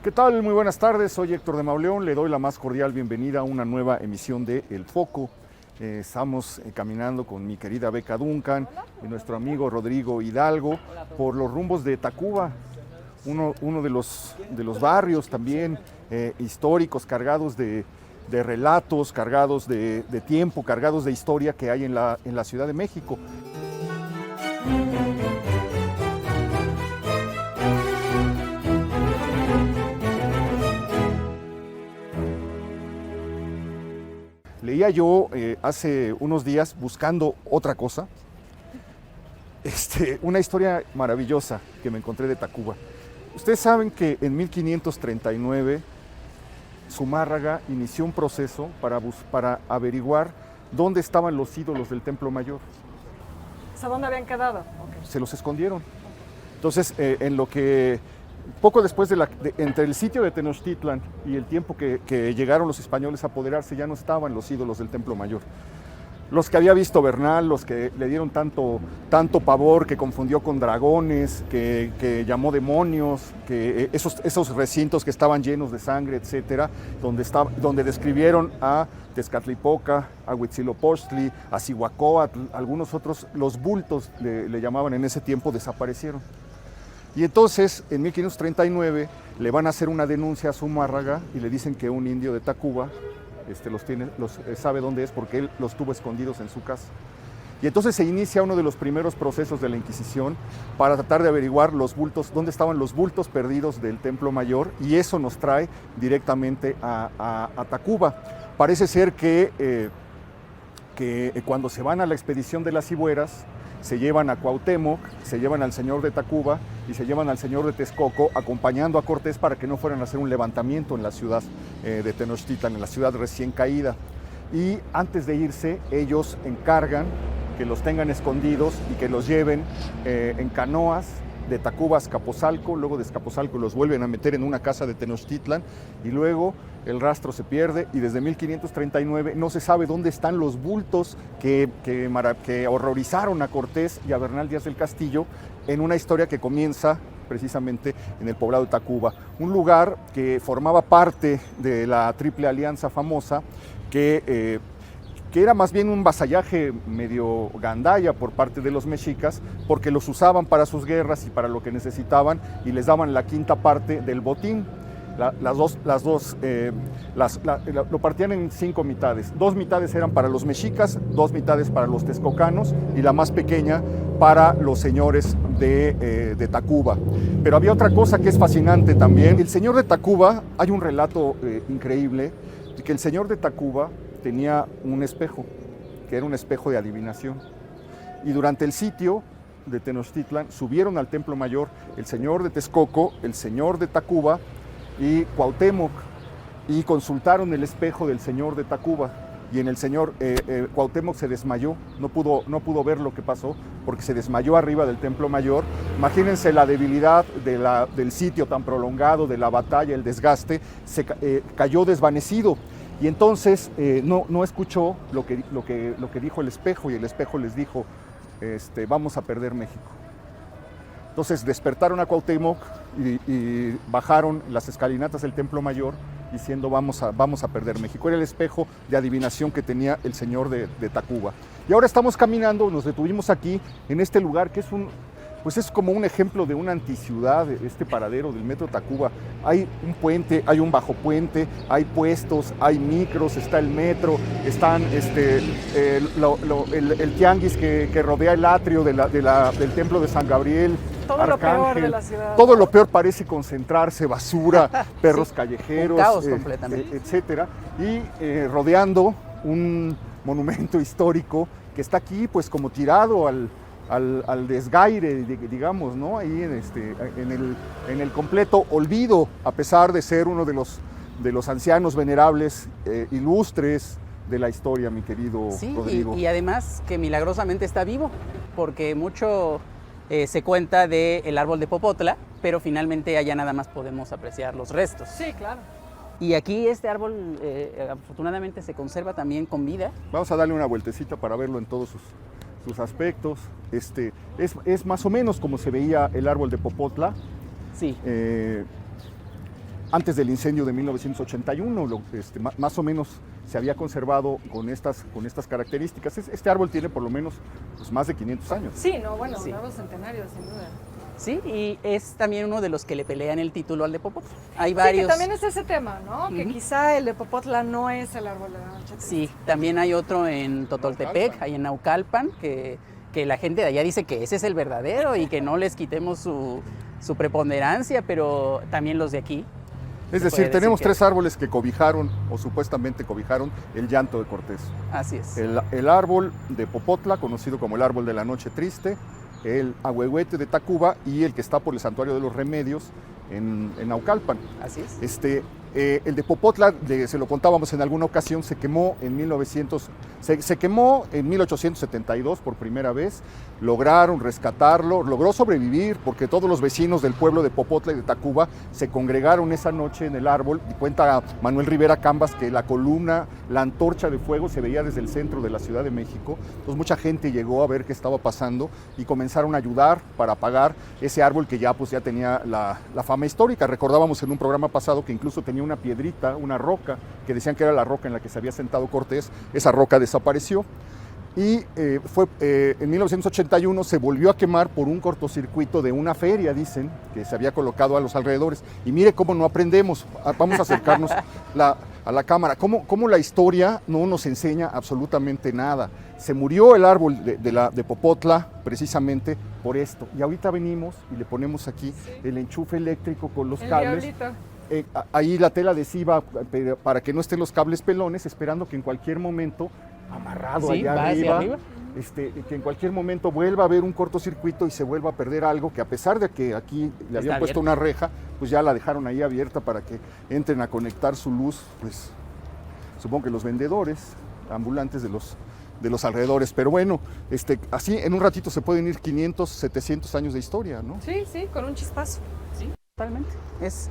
¿Qué tal? Muy buenas tardes, soy Héctor de Mauleón, le doy la más cordial bienvenida a una nueva emisión de El Foco. Estamos caminando con mi querida Beca Duncan y nuestro amigo Rodrigo Hidalgo por los rumbos de Tacuba, uno de los barrios también históricos, cargados de relatos, cargados de tiempo, cargados de historia que hay en la Ciudad de México. Leía yo hace unos días, buscando otra cosa, una historia maravillosa que me encontré de Tacuba. Ustedes saben que en 1539 Zumárraga inició un proceso para averiguar dónde estaban los ídolos del Templo Mayor. O sea, ¿dónde habían quedado? Okay. Se los escondieron. Entonces, en lo que poco después entre el sitio de Tenochtitlan y el tiempo que llegaron los españoles a apoderarse, ya no estaban los ídolos del Templo Mayor. Los que había visto Bernal, los que le dieron tanto pavor, que confundió con dragones, que llamó demonios, que esos recintos que estaban llenos de sangre, etcétera, donde describieron a Tezcatlipoca, a Huitzilopochtli, a Cihuacóatl, algunos otros, los bultos le llamaban en ese tiempo, desaparecieron. Y entonces, en 1539, le van a hacer una denuncia a Zumárraga y le dicen que un indio de Tacuba sabe dónde es porque él los tuvo escondidos en su casa. Y entonces se inicia uno de los primeros procesos de la Inquisición para tratar de averiguar los bultos, dónde estaban los bultos perdidos del Templo Mayor, y eso nos trae directamente a Tacuba. Parece ser que cuando se van a la expedición de las Cibueras, se llevan a Cuauhtémoc, se llevan al señor de Tacuba y se llevan al señor de Texcoco, acompañando a Cortés para que no fueran a hacer un levantamiento en la ciudad de Tenochtitlan, en la ciudad recién caída. Y antes de irse, ellos encargan que los tengan escondidos y que los lleven en canoas de Tacuba a Azcapotzalco, luego de Azcapotzalco los vuelven a meter en una casa de Tenochtitlan y luego el rastro se pierde y desde 1539 no se sabe dónde están los bultos que horrorizaron a Cortés y a Bernal Díaz del Castillo, en una historia que comienza precisamente en el poblado de Tacuba, un lugar que formaba parte de la Triple Alianza famosa, que era más bien un vasallaje medio gandaya por parte de los mexicas, porque los usaban para sus guerras y para lo que necesitaban, y les daban la quinta parte del botín. Lo partían en 5 mitades. 2 mitades eran para los mexicas, 2 mitades para los texcocanos y la más pequeña para los señores de Tacuba. Pero había otra cosa que es fascinante también. El señor de Tacuba, hay un relato increíble de que el señor de Tacuba tenía un espejo, que era un espejo de adivinación. Y durante el sitio de Tenochtitlan subieron al Templo Mayor el señor de Texcoco, el señor de Tacuba y Cuauhtémoc, y consultaron el espejo del señor de Tacuba. Y en el señor Cuauhtémoc se desmayó, no pudo ver lo que pasó porque se desmayó arriba del Templo Mayor. Imagínense la debilidad del sitio tan prolongado, de la batalla, el desgaste, cayó desvanecido. Y entonces no escuchó lo que dijo el espejo, y el espejo les dijo, vamos a perder México. Entonces despertaron a Cuauhtémoc y bajaron las escalinatas del Templo Mayor diciendo vamos a perder México. Era el espejo de adivinación que tenía el señor de Tacuba. Y ahora estamos caminando, nos detuvimos aquí en este lugar que es como un ejemplo de una anticiudad, este paradero del Metro Tacuba. Hay un puente, hay un bajo puente, hay puestos, hay micros, está el metro, están el tianguis que rodea el atrio del templo de San Gabriel. Todo Arcángel, lo peor de la ciudad. Todo lo peor parece concentrarse, basura, perros sí, callejeros, un caos completamente. etcétera. Y rodeando un monumento histórico que está aquí pues como tirado al desgaire, digamos, ¿no? Ahí en el completo olvido, a pesar de ser uno de los ancianos venerables, ilustres de la historia, mi querido Rodrigo. Y además que milagrosamente está vivo, porque mucho se cuenta del árbol de Popotla, pero finalmente allá nada más podemos apreciar los restos. Sí, claro. Y aquí este árbol afortunadamente se conserva también con vida. Vamos a darle una vueltecita para verlo en todos sus aspectos. Es más o menos como se veía el árbol de Popotla. Sí. antes del incendio de 1981, más o menos se había conservado con estas características. Este árbol tiene por lo menos pues, más de 500 años. Sí, no, bueno, Sí. un árbol centenario, sin duda. Sí, y es también uno de los que le pelean el título al de Popotla. Hay Sí, varios. que también es ese tema, ¿no? Que Ujú. quizá el de Popotla no es el árbol de la noche triste. Sí, también hay otro en Totoltepec, ahí en Naucalpan, que la gente de allá dice que ese es el verdadero y que no les quitemos su preponderancia, pero también los de aquí. Es se decir, puede tenemos que- 3 árboles que cobijaron o supuestamente cobijaron el llanto de Cortés. Así es. El árbol de Popotla, conocido como el árbol de la noche triste, el ahuehuete de Tacuba y el que está por el Santuario de los Remedios en Naucalpan. Así es. El de Popotla, se lo contábamos en alguna ocasión, se quemó en 1872 por primera vez. Lograron rescatarlo, logró sobrevivir porque todos los vecinos del pueblo de Popotla y de Tacuba se congregaron esa noche en el árbol. Y cuenta Manuel Rivera Cambas que la columna, la antorcha de fuego se veía desde el centro de la Ciudad de México. Entonces mucha gente llegó a ver qué estaba pasando y comenzaron a ayudar para apagar ese árbol que ya tenía la fama histórica. Recordábamos en un programa pasado que incluso tenía una piedrita, una roca, que decían que era la roca en la que se había sentado Cortés. Esa roca desapareció. Y en 1981 se volvió a quemar por un cortocircuito de una feria, dicen, que se había colocado a los alrededores. Y mire cómo no aprendemos. Vamos a acercarnos a la cámara. Cómo la historia no nos enseña absolutamente nada. Se murió el árbol de Popotla precisamente por esto. Y ahorita venimos y le ponemos aquí el enchufe eléctrico con los El cables. diablito. Ahí la tela adhesiva para que no estén los cables pelones, esperando que en cualquier momento, amarrado Sí, allá va hacia arriba. que en cualquier momento vuelva a haber un cortocircuito y se vuelva a perder algo, que a pesar de que aquí le habían puesto una reja, pues ya la dejaron ahí abierta para que entren a conectar su luz, pues supongo que los vendedores ambulantes de los alrededores. Pero bueno, así en un ratito se pueden ir 500, 700 años de historia, ¿no? Sí, sí, con un chispazo. Sí, totalmente. Es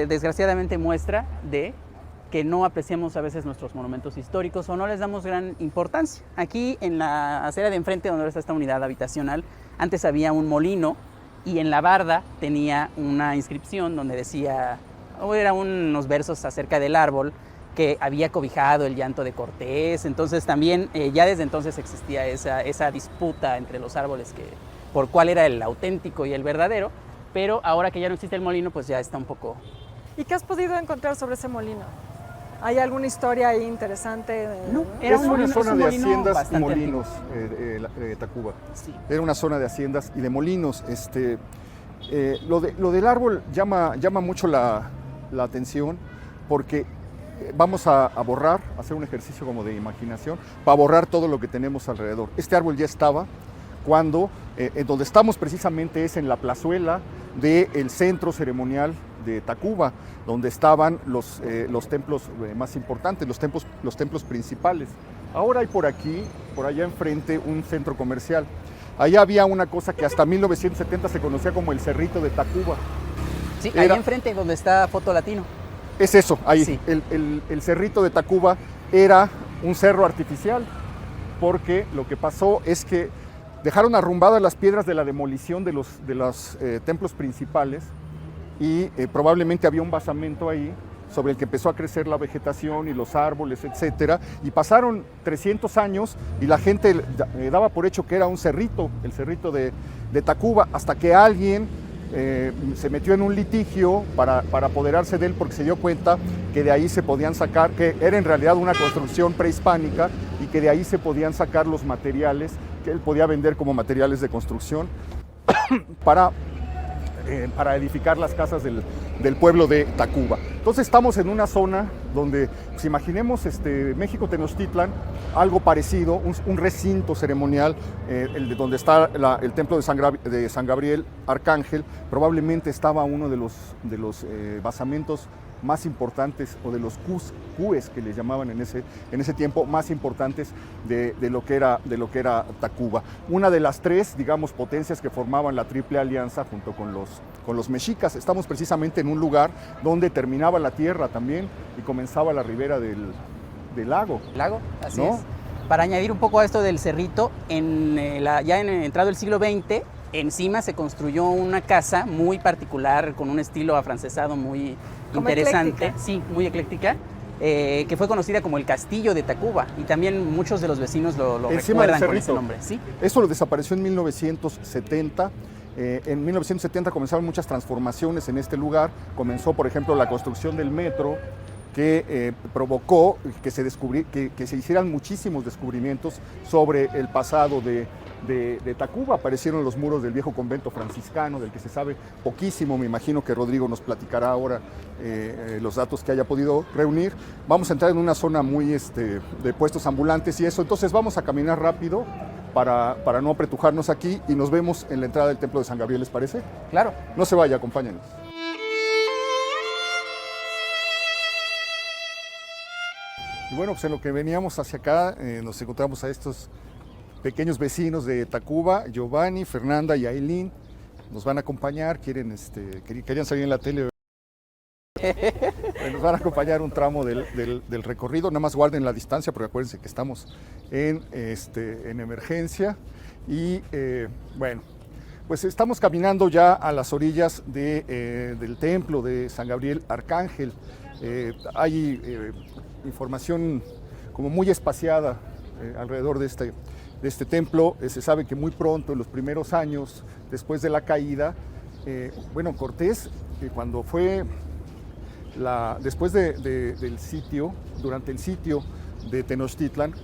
desgraciadamente muestra de que no apreciamos a veces nuestros monumentos históricos o no les damos gran importancia. Aquí en la acera de enfrente donde está esta unidad habitacional, antes había un molino y en la barda tenía una inscripción donde decía, o eran unos versos acerca del árbol que había cobijado el llanto de Cortés. Entonces también ya desde entonces existía esa disputa entre los árboles por cuál era el auténtico y el verdadero. Pero ahora que ya no existe el molino, pues ya está un poco... ¿Y qué has podido encontrar sobre ese molino? ¿Hay alguna historia ahí interesante? No, Era un una molino- zona es un de molino haciendas y bastante molinos, Tacuba. Sí. Era una zona de haciendas y de molinos. Lo del árbol llama mucho la atención porque vamos a borrar, hacer un ejercicio como de imaginación, para borrar todo lo que tenemos alrededor. Este árbol ya estaba cuando, en donde estamos precisamente es en la plazuela del centro ceremonial de Tacuba, donde estaban los templos más importantes, los templos principales. Ahora hay por aquí, por allá enfrente, un centro comercial. Allá había una cosa que hasta 1970 se conocía como el Cerrito de Tacuba. Sí, ahí Era- enfrente donde está Foto Latino. Es eso, ahí. Sí. El Cerrito de Tacuba era un cerro artificial, porque lo que pasó es que dejaron arrumbadas las piedras de la demolición de los templos principales y probablemente había un basamento ahí sobre el que empezó a crecer la vegetación y los árboles, etcétera, y pasaron 300 años y la gente daba por hecho que era un cerrito, el Cerrito de Tacuba, hasta que alguien se metió en un litigio para apoderarse de él porque se dio cuenta que de ahí se podían sacar, que era en realidad una construcción prehispánica y que de ahí se podían sacar los materiales que él podía vender como materiales de construcción para edificar las casas del pueblo de Tacuba. Entonces estamos en una zona donde, pues imaginemos México Tenochtitlan, algo parecido, un recinto ceremonial, donde está el templo de San Gabriel Arcángel. Probablemente estaba uno de los basamentos más importantes, o de los cues que les llamaban en ese tiempo, más importantes de lo que era Tacuba. Una de las 3, digamos, potencias que formaban la Triple Alianza junto con los mexicas. Estamos precisamente en un lugar donde terminaba la tierra también y comenzaba la ribera del lago. Lago, así ¿No? es. Para añadir un poco a esto del cerrito, ya en entrado el siglo XX Encima se construyó una casa muy particular, con un estilo afrancesado muy Como interesante, ecléctica. sí, muy ecléctica, que fue conocida como el Castillo de Tacuba, y también muchos de los vecinos lo Encima del recuerdan con ese cerrito. nombre. ¿Sí? Eso lo desapareció en 1970. En 1970 comenzaron muchas transformaciones en este lugar. Comenzó, por ejemplo, la construcción del metro, que provocó que se hicieran muchísimos descubrimientos sobre el pasado de Tacuba. Aparecieron los muros del viejo convento franciscano, del que se sabe poquísimo. Me imagino que Rodrigo nos platicará ahora los datos que haya podido reunir. Vamos a entrar en una zona muy de puestos ambulantes y eso. Entonces vamos a caminar rápido para no apretujarnos aquí y nos vemos en la entrada del templo de San Gabriel, ¿les parece? Claro. No se vaya, acompáñenos. Y bueno, pues en lo que veníamos hacia acá nos encontramos a estos pequeños vecinos de Tacuba, Giovanni, Fernanda y Aileen. Nos van a acompañar, querían salir en la tele. Nos van a acompañar un tramo del recorrido. Nada más guarden la distancia porque acuérdense que estamos en emergencia. Y bueno, pues estamos caminando ya a las orillas del templo de San Gabriel Arcángel. Hay información como muy espaciada alrededor de este templo. Se sabe que muy pronto, en los primeros años después de la caída, bueno, Cortés, cuando fue después del sitio, durante el sitio de Tenochtitlan,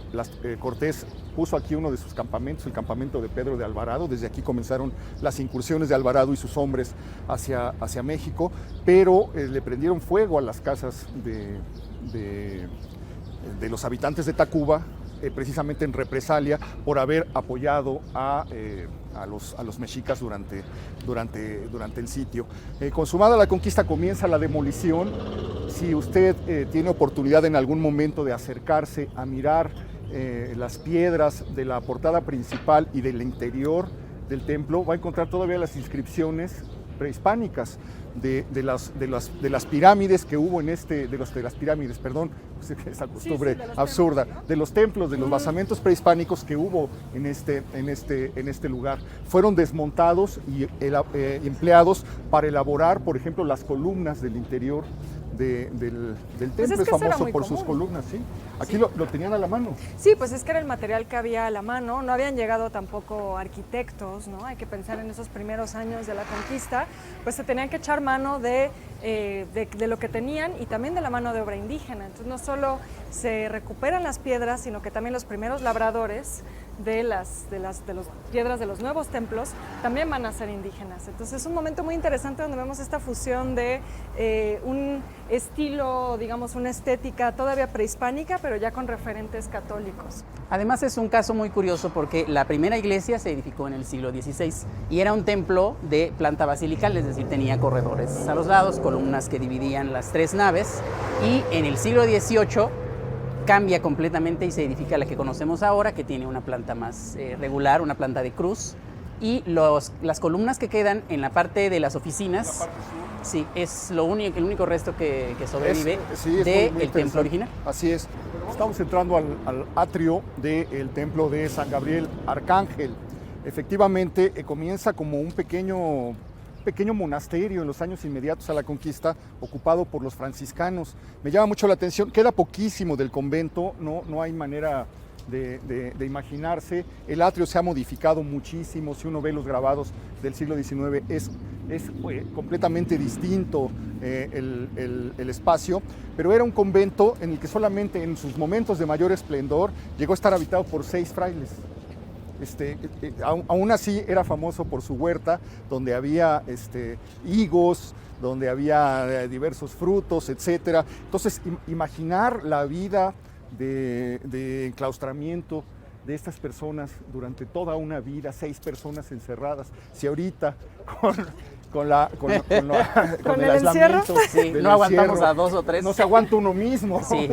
Cortés puso aquí uno de sus campamentos, el campamento de Pedro de Alvarado. Desde aquí comenzaron las incursiones de Alvarado y sus hombres hacia México, pero le prendieron fuego a las casas de los habitantes de Tacuba, precisamente en represalia por haber apoyado a los mexicas durante el sitio. Consumada la conquista, comienza la demolición. Si usted tiene oportunidad en algún momento de acercarse a mirar las piedras de la portada principal y del interior del templo, va a encontrar todavía las inscripciones prehispánicas de las pirámides que hubo de las pirámides, perdón, esa costumbre absurda, de los templos, de los basamentos prehispánicos que hubo en este lugar. Fueron desmontados y empleados para elaborar, por ejemplo, las columnas del interior del templo. Es famoso por sus columnas, ¿sí? Aquí lo tenían a la mano. Sí, pues es que era el material que había a la mano. No habían llegado tampoco arquitectos, ¿no? Hay que pensar en esos primeros años de la conquista, pues se tenían que echar mano de lo que tenían y también de la mano de obra indígena. Entonces no solo se recuperan las piedras, sino que también los primeros labradores de las piedras de los nuevos templos también van a ser indígenas. Entonces es un momento muy interesante donde vemos esta fusión de un estilo, digamos, una estética todavía prehispánica, pero ya con referentes católicos. Además es un caso muy curioso porque la primera iglesia se edificó en el siglo XVI y era un templo de planta basilical, es decir, tenía corredores a los lados, columnas que dividían las tres naves, y en el siglo XVIII cambia completamente y se edifica la que conocemos ahora, que tiene una planta más regular, una planta de cruz, y las columnas que quedan en la parte de las oficinas, sí, es el único resto que sobrevive del templo original. Así es. Estamos entrando al atrio del templo de San Gabriel Arcángel. Efectivamente, comienza como un pequeño monasterio en los años inmediatos a la conquista, ocupado por los franciscanos. Me llama mucho la atención, queda poquísimo del convento, no hay manera de imaginarse. El atrio se ha modificado muchísimo. Si uno ve los grabados del siglo XIX, es completamente distinto el espacio, pero era un convento en el que solamente en sus momentos de mayor esplendor llegó a estar habitado por 6 frailes. Aún así era famoso por su huerta, donde había higos, donde había diversos frutos, etc. Entonces, imaginar la vida de enclaustramiento de estas personas durante toda una vida, 6 personas encerradas. Si ahorita con el aislamiento, sí, no aguantamos a 2 o 3. No se aguanta uno mismo. Sí.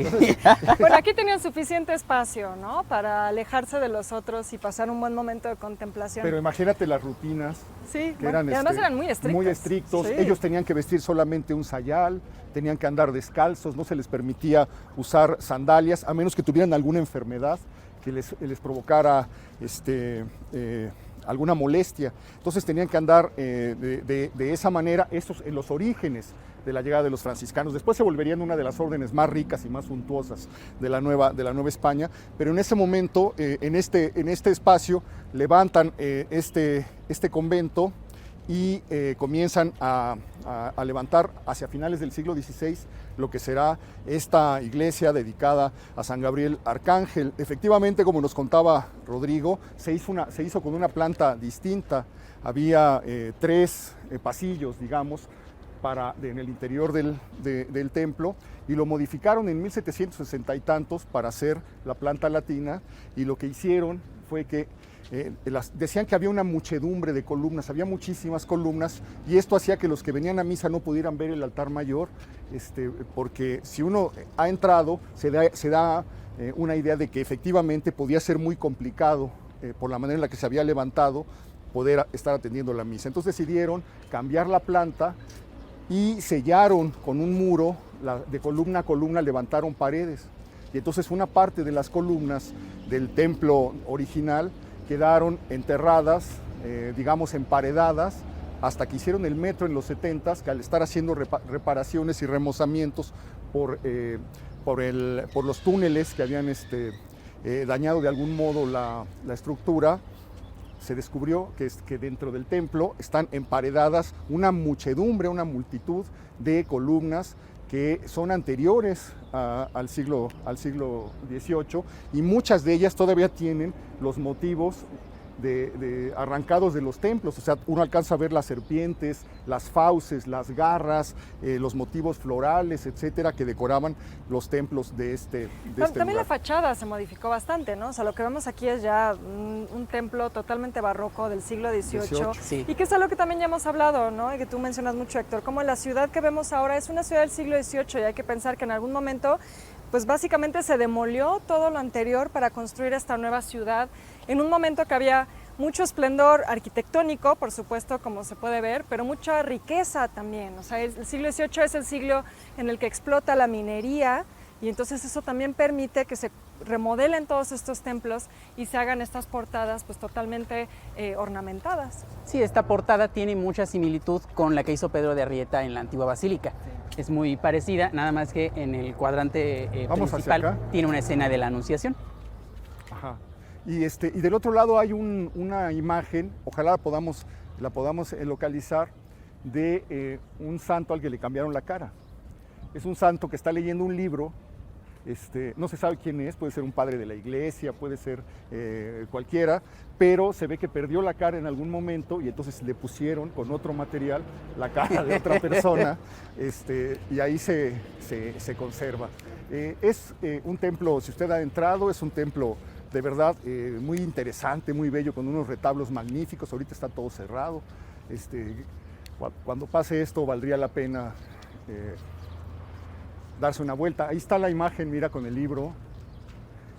Bueno, aquí tenían suficiente espacio, ¿no? Para alejarse de los otros y pasar un buen momento de contemplación. Pero imagínate las rutinas. Sí, que eran, y además eran muy estrictos. Muy estrictos. Sí. Ellos tenían que vestir solamente un sayal, tenían que andar descalzos, no se les permitía usar sandalias, a menos que tuvieran alguna enfermedad que les provocara alguna molestia. Entonces tenían que andar de esa manera, estos en los orígenes de la llegada de los franciscanos. Después se volverían una de las órdenes más ricas y más suntuosas de la Nueva España, pero en ese momento, en este espacio, levantan este convento y comienzan a levantar hacia finales del siglo XVI lo que será esta iglesia dedicada a San Gabriel Arcángel. Efectivamente, como nos contaba Rodrigo, se hizo con una planta distinta. Había 3 pasillos, digamos, en el interior del templo, y lo modificaron en 1760 y tantos para hacer la planta latina, y lo que hicieron fue que decían que había una muchedumbre de columnas, había muchísimas columnas, y esto hacía que los que venían a misa no pudieran ver el altar mayor, porque si uno ha entrado, se da una idea de que efectivamente podía ser muy complicado, por la manera en la que se había levantado, poder estar atendiendo la misa. Entonces decidieron cambiar la planta y sellaron con un muro, de columna a columna levantaron paredes. Y entonces una parte de las columnas del templo original quedaron enterradas, digamos emparedadas, hasta que hicieron el metro en los 70s, que al estar haciendo reparaciones y remozamientos por los túneles que habían dañado de algún modo la estructura, se descubrió que dentro del templo están emparedadas una muchedumbre, una multitud de columnas que son anteriores al siglo XVIII, y muchas de ellas todavía tienen los motivos arrancados de los templos. O sea, uno alcanza a ver las serpientes, las fauces, las garras, los motivos florales, etcétera, que decoraban los templos de este También lugar. la fachada se modificó bastante, ¿no? O sea, lo que vemos aquí es ya un templo totalmente barroco del siglo XVIII. Sí. Y que es algo que también ya hemos hablado, ¿no? Y que tú mencionas mucho, Héctor, como la ciudad que vemos ahora es una ciudad del siglo XVIII, y hay que pensar que en algún momento, pues básicamente se demolió todo lo anterior para construir esta nueva ciudad, en un momento que había mucho esplendor arquitectónico, por supuesto, como se puede ver, pero mucha riqueza también. O sea, el siglo XVIII es el siglo en el que explota la minería, y entonces eso también permite que se remodelen todos estos templos y se hagan estas portadas pues totalmente ornamentadas. Sí, esta portada tiene mucha similitud con la que hizo Pedro de Arrieta en la antigua basílica. Sí. Es muy parecida, nada más que en el cuadrante principal tiene una escena de la Anunciación. Ajá. Y del otro lado hay una imagen, ojalá la podamos localizar, de un santo al que le cambiaron la cara. Es un santo que está leyendo un libro, no se sabe quién es, puede ser un padre de la iglesia, puede ser cualquiera, pero se ve que perdió la cara en algún momento, y entonces le pusieron con otro material la cara de otra persona, y ahí se conserva. Es un templo, si usted ha entrado, es un templo de verdad muy interesante, muy bello, con unos retablos magníficos. Ahorita está todo cerrado. Cuando pase esto valdría la pena darse una vuelta. Ahí está la imagen, mira, con el libro.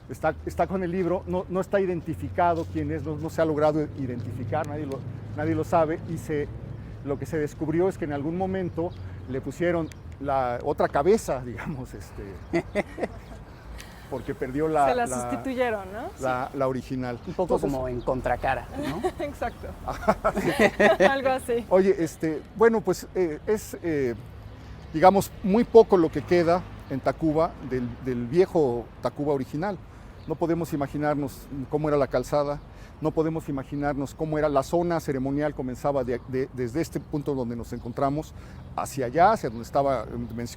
Está con el libro, no está identificado quién es, no se ha logrado identificar, nadie lo sabe, y lo que se descubrió es que en algún momento le pusieron la otra cabeza, digamos, porque perdió se la sustituyeron, ¿no? La original. Un poco entonces, como en contracara, ¿no? Exacto. Algo así. Oye, bueno, pues digamos, muy poco lo que queda en Tacuba del viejo Tacuba original. No podemos imaginarnos cómo era la calzada, no podemos imaginarnos cómo era la zona ceremonial. Comenzaba desde este punto donde nos encontramos hacia allá, hacia donde estaba,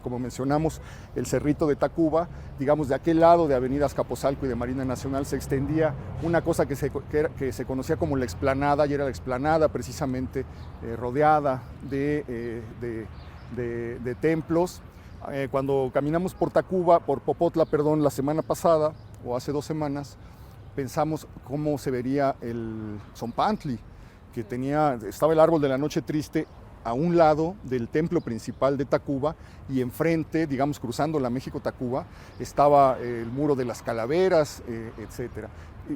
como mencionamos, el Cerrito de Tacuba. Digamos, de aquel lado de Avenida Azcapotzalco y de Marina Nacional se extendía una cosa que se conocía como la explanada, y era la explanada precisamente rodeada de templos. Cuando caminamos por Popotla, la semana pasada, o hace 2 semanas, pensamos cómo se vería el Zompantli, que estaba el árbol de la noche triste a un lado del templo principal de Tacuba, y enfrente, digamos, cruzando la México-Tacuba, estaba el muro de las calaveras, etc.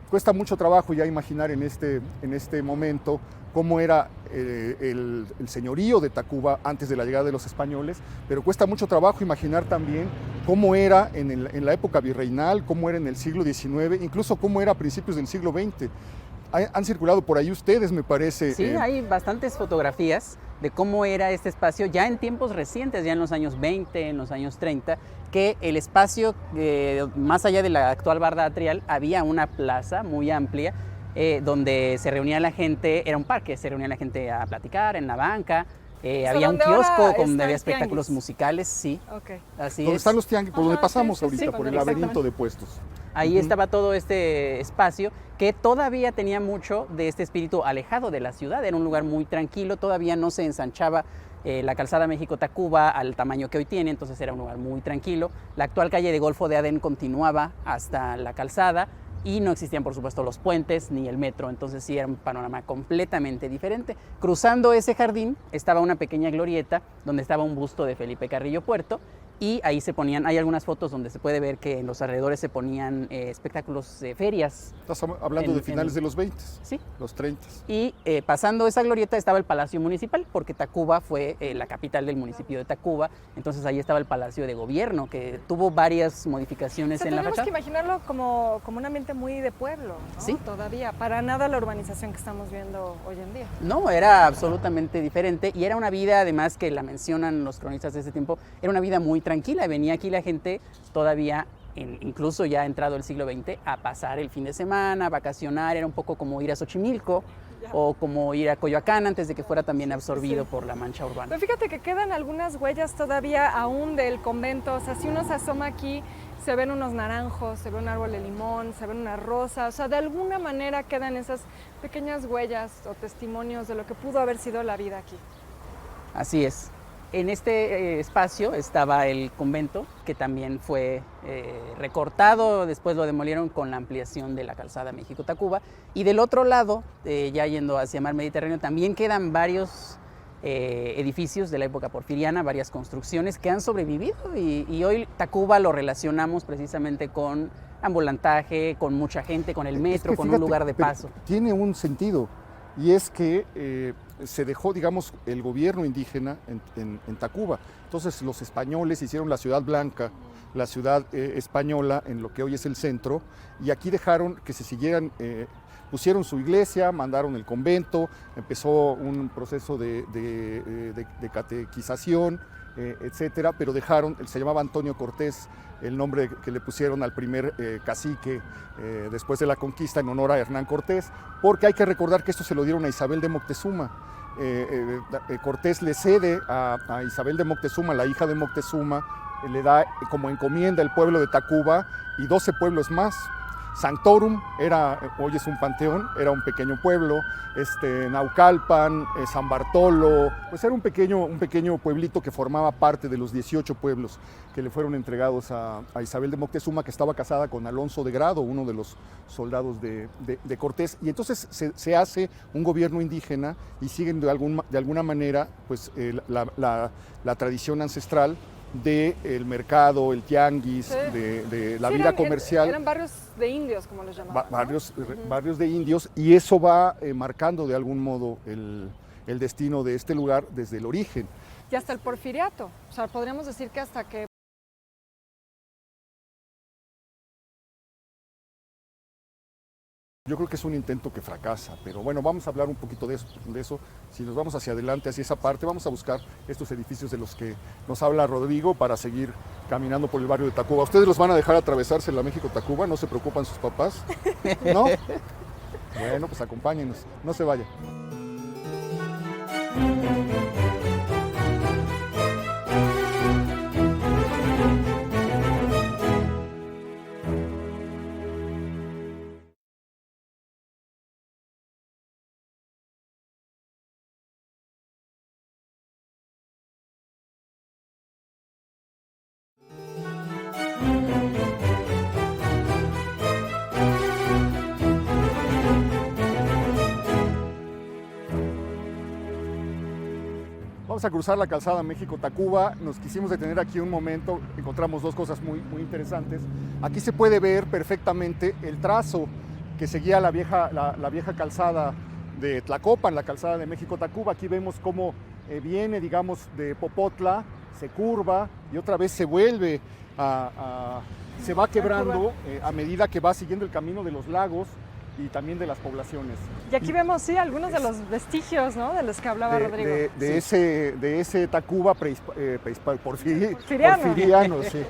Cuesta mucho trabajo ya imaginar en este momento cómo era el señorío de Tacuba antes de la llegada de los españoles, pero cuesta mucho trabajo imaginar también cómo era en la época virreinal, cómo era en el siglo XIX, incluso cómo era a principios del siglo XX. Han circulado por ahí ustedes, me parece. Sí, hay bastantes fotografías de cómo era este espacio ya en tiempos recientes, ya en los años 20, en los años 30, que el espacio, más allá de la actual barda atrial, había una plaza muy amplia donde se reunía la gente, era un parque, se reunía la gente a platicar en la banca. Había un kiosco donde había espectáculos musicales, sí. Okay. Así ¿Dónde es. están los tianguis? Por donde pasamos sí, ahorita, sí, por el exactamente. laberinto de puestos. Ahí estaba todo este espacio que todavía tenía mucho de este espíritu alejado de la ciudad. Era un lugar muy tranquilo, todavía no se ensanchaba la calzada México-Tacuba al tamaño que hoy tiene, entonces era un lugar muy tranquilo. La actual calle de Golfo de Adén continuaba hasta la calzada y no existían, por supuesto, los puentes ni el metro, entonces sí era un panorama completamente diferente. Cruzando ese jardín estaba una pequeña glorieta donde estaba un busto de Felipe Carrillo Puerto, y ahí se ponían, hay algunas fotos donde se puede ver que en los alrededores se ponían espectáculos de ferias. Estás hablando de finales de los 20, sí, los 30. Y pasando esa glorieta estaba el Palacio Municipal, porque Tacuba fue la capital del municipio de Tacuba, entonces ahí estaba el Palacio de Gobierno, que tuvo varias modificaciones en la Tenemos fachada. que imaginarlo como un ambiente muy de pueblo, ¿no? Sí. Todavía, para nada la urbanización que estamos viendo hoy en día. No, era absolutamente diferente y era una vida, además que la mencionan los cronistas de ese tiempo, era una vida muy tranquila. Venía aquí la gente todavía, incluso ya entrado el siglo XX, a pasar el fin de semana, a vacacionar. Era un poco como ir a Xochimilco o como ir a Coyoacán antes de que fuera también absorbido por la mancha urbana. Pero fíjate que quedan algunas huellas todavía aún del convento. O sea, si uno se asoma aquí, se ven unos naranjos, se ve un árbol de limón, se ven una rosa. O sea, de alguna manera quedan esas pequeñas huellas o testimonios de lo que pudo haber sido la vida aquí. Así es. En este espacio estaba el convento, que también fue recortado, después lo demolieron con la ampliación de la calzada México-Tacuba. Y del otro lado, ya yendo hacia Mar Mediterráneo, también quedan varios edificios de la época porfiriana, varias construcciones que han sobrevivido y hoy Tacuba lo relacionamos precisamente con ambulantaje, con mucha gente, con el metro, con un lugar de paso. Tiene un sentido, y es que se dejó, digamos, el gobierno indígena en Tacuba. Entonces los españoles hicieron la ciudad blanca, la ciudad española en lo que hoy es el centro, y aquí dejaron que se siguieran, pusieron su iglesia, mandaron el convento, empezó un proceso de catequización, etcétera, pero dejaron, se llamaba Antonio Cortés, el nombre que le pusieron al primer cacique después de la conquista en honor a Hernán Cortés, porque hay que recordar que esto se lo dieron a Isabel de Moctezuma. Cortés le cede a Isabel de Moctezuma, la hija de Moctezuma, le da como encomienda el pueblo de Tacuba y 12 pueblos más. Sanctorum hoy es un panteón, era un pequeño pueblo, Naucalpan, San Bartolo, pues era un pequeño pueblito que formaba parte de los 18 pueblos que le fueron entregados a Isabel de Moctezuma, que estaba casada con Alonso de Grado, uno de los soldados de Cortés, y entonces se hace un gobierno indígena y siguen de alguna manera pues, la tradición ancestral del mercado, el tianguis, sí, de la vida comercial. Eran barrios de indios, como los llamaban. Barrios de indios, y eso va marcando de algún modo el destino de este lugar desde el origen. Y hasta el porfiriato. O sea, podríamos decir que hasta que... Yo creo que es un intento que fracasa, pero bueno, vamos a hablar un poquito de eso. Si nos vamos hacia adelante, hacia esa parte, vamos a buscar estos edificios de los que nos habla Rodrigo para seguir caminando por el barrio de Tacuba. ¿Ustedes los van a dejar atravesarse la México-Tacuba? ¿No se preocupan sus papás? ¿No? Bueno, pues acompáñenos, no se vayan. Vamos a cruzar la calzada México-Tacuba. Nos quisimos detener aquí un momento, encontramos dos cosas muy interesantes. Aquí se puede ver perfectamente el trazo que seguía la vieja calzada de Tlacopan, la calzada de México-Tacuba. Aquí vemos cómo viene, digamos, de Popotla, se curva y otra vez se vuelve se va quebrando a medida que va siguiendo el camino de los lagos. y también de las poblaciones. Y aquí vemos, sí, algunos de los vestigios, ¿no? De los que hablaba Rodrigo. De ese Tacuba Porfiriano. porfiriano, sí.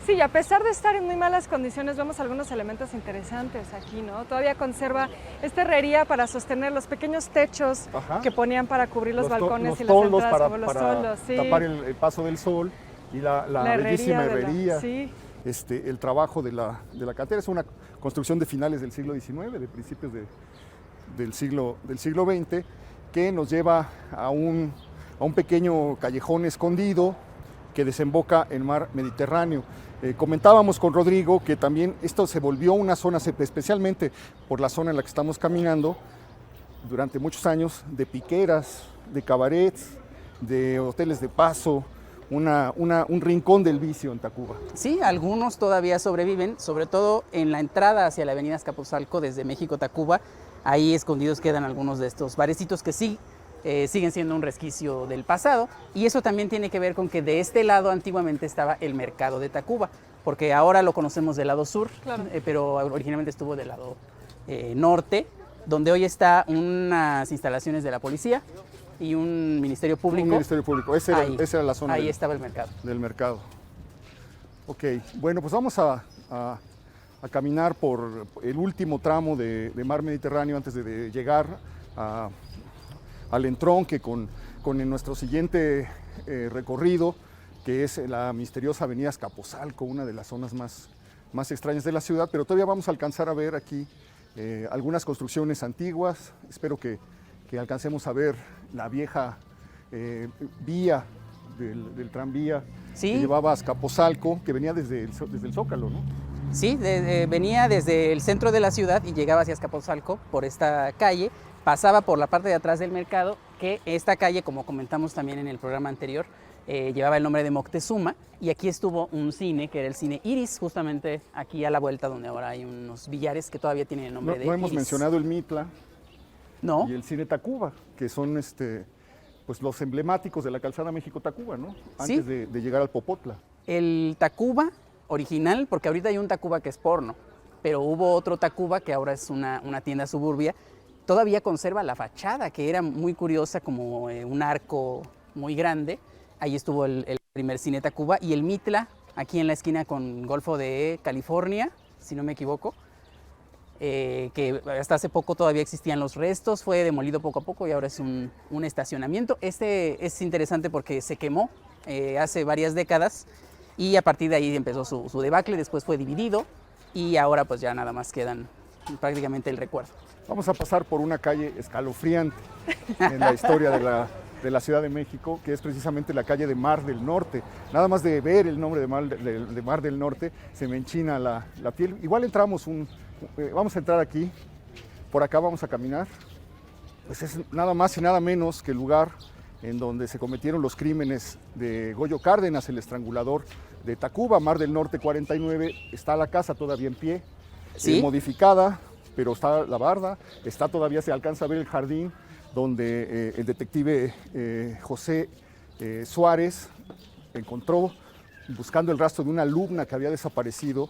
Sí, y a pesar de estar en muy malas condiciones, vemos algunos elementos interesantes aquí, ¿no? Todavía conserva esta herrería para sostener los pequeños techos que ponían para cubrir los balcones y las entradas, como los toldos, sí. Tapar el paso del sol y la bellísima herrería. Sí. El trabajo de la cantera es una construcción de finales del siglo XIX, de principios del siglo XX, que nos lleva a un pequeño callejón escondido que desemboca en mar Mediterráneo. Comentábamos con Rodrigo que también esto se volvió una zona, especialmente por la zona en la que estamos caminando, durante muchos años, de piqueras, de cabarets, de hoteles de paso, un rincón del vicio en Tacuba. Sí, algunos todavía sobreviven, sobre todo en la entrada hacia la avenida Azcapotzalco desde México-Tacuba. Ahí escondidos quedan algunos de estos barecitos que sí siguen siendo un resquicio del pasado, y eso también tiene que ver con que de este lado antiguamente estaba el mercado de Tacuba, porque ahora lo conocemos del lado sur, claro. Pero originalmente estuvo del lado norte, donde hoy está unas instalaciones de la policía y un ministerio público. Un ministerio público, esa era la zona. Ahí estaba el mercado. Del mercado. Ok, bueno, pues vamos a caminar por el último tramo de mar Mediterráneo antes de llegar al entronque con nuestro siguiente recorrido, que es la misteriosa avenida Azcapotzalco, una de las zonas más extrañas de la ciudad, pero todavía vamos a alcanzar a ver aquí algunas construcciones antiguas. Espero que alcancemos a ver la vieja vía del tranvía que llevaba a Azcapotzalco, que venía desde el Zócalo, ¿no? Sí, venía desde el centro de la ciudad y llegaba hacia Azcapotzalco por esta calle, pasaba por la parte de atrás del mercado, que esta calle, como comentamos también en el programa anterior, llevaba el nombre de Moctezuma, y aquí estuvo un cine, que era el cine Iris, justamente aquí a la vuelta, donde ahora hay unos billares que todavía tienen el nombre de Iris. No hemos mencionado el Mitla. No. Y el cine Tacuba, que son pues los emblemáticos de la calzada México-Tacuba, ¿no? Antes de llegar al Popotla. El Tacuba original, porque ahorita hay un Tacuba que es porno, pero hubo otro Tacuba que ahora es una tienda suburbia, todavía conserva la fachada, que era muy curiosa, como un arco muy grande. Ahí estuvo el primer cine Tacuba, y el Mitla, aquí en la esquina con Golfo de California, si no me equivoco, que hasta hace poco todavía existían los restos, fue demolido poco a poco y ahora es un estacionamiento. Es interesante porque se quemó hace varias décadas, y a partir de ahí empezó su debacle, después fue dividido y ahora pues ya nada más quedan prácticamente el recuerdo. Vamos a pasar por una calle escalofriante en la historia de la Ciudad de México, que es precisamente la calle de Mar del Norte. Nada más de ver el nombre de Mar del Norte se me enchina la piel. Igual entramos vamos a entrar aquí, por acá vamos a caminar. Pues es nada más y nada menos que el lugar en donde se cometieron los crímenes de Goyo Cárdenas, el estrangulador de Tacuba. Mar del Norte 49, está la casa todavía en pie, modificada, pero está la barda, todavía se alcanza a ver el jardín donde el detective José Suárez encontró, buscando el rastro de una alumna que había desaparecido.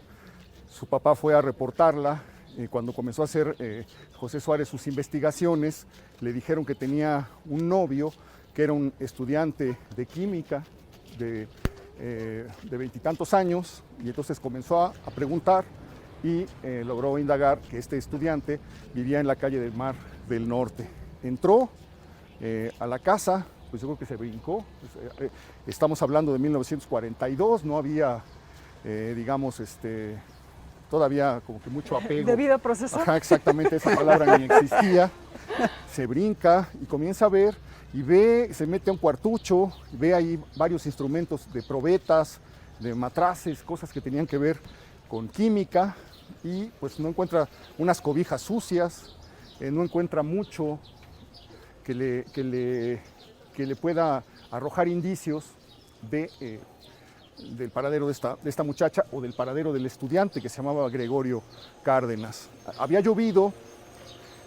Su papá fue a reportarla. Cuando comenzó a hacer José Suárez sus investigaciones, le dijeron que tenía un novio que era un estudiante de química de 20 años, y entonces comenzó a preguntar y logró indagar que este estudiante vivía en la calle del Mar del Norte. Entró a la casa, pues yo creo que se brincó. Estamos hablando de 1942, no había, todavía como que mucho apego. Debido proceso. Ajá, exactamente, esa palabra ni existía. Se brinca y comienza a ver, y se mete a un cuartucho, y ve ahí varios instrumentos de probetas, de matraces, cosas que tenían que ver con química, y pues no encuentra unas cobijas sucias, no encuentra mucho que le pueda arrojar indicios del paradero de esta muchacha, o del paradero del estudiante que se llamaba Gregorio Cárdenas. Había llovido,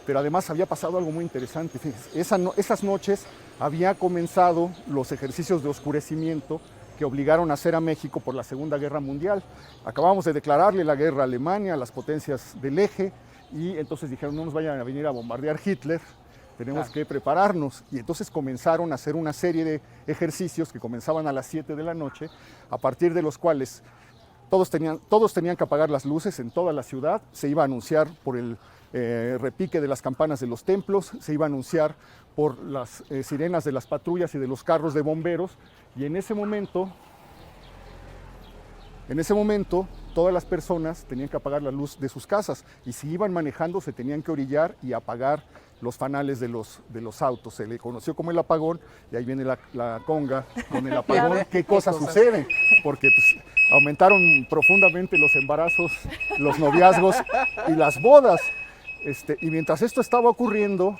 pero además había pasado algo muy interesante. Esas noches había comenzado los ejercicios de oscurecimiento que obligaron a hacer a México por la Segunda Guerra Mundial. Acabamos de declararle la guerra a Alemania, a las potencias del eje, y entonces dijeron, no nos vayan a venir a bombardear Hitler, tenemos que prepararnos. Y entonces comenzaron a hacer una serie de ejercicios que comenzaban a las 7 de la noche, a partir de los cuales todos tenían que apagar las luces en toda la ciudad, se iba a anunciar por el repique de las campanas de los templos, se iba a anunciar por las sirenas de las patrullas y de los carros de bomberos, y en ese momento todas las personas tenían que apagar la luz de sus casas, y si iban manejando se tenían que orillar y apagar los fanales de los autos. Se le conoció como el apagón, y ahí viene la conga con el apagón. ¿Qué cosas suceden? Porque pues, aumentaron profundamente los embarazos, los noviazgos y las bodas. Y mientras esto estaba ocurriendo,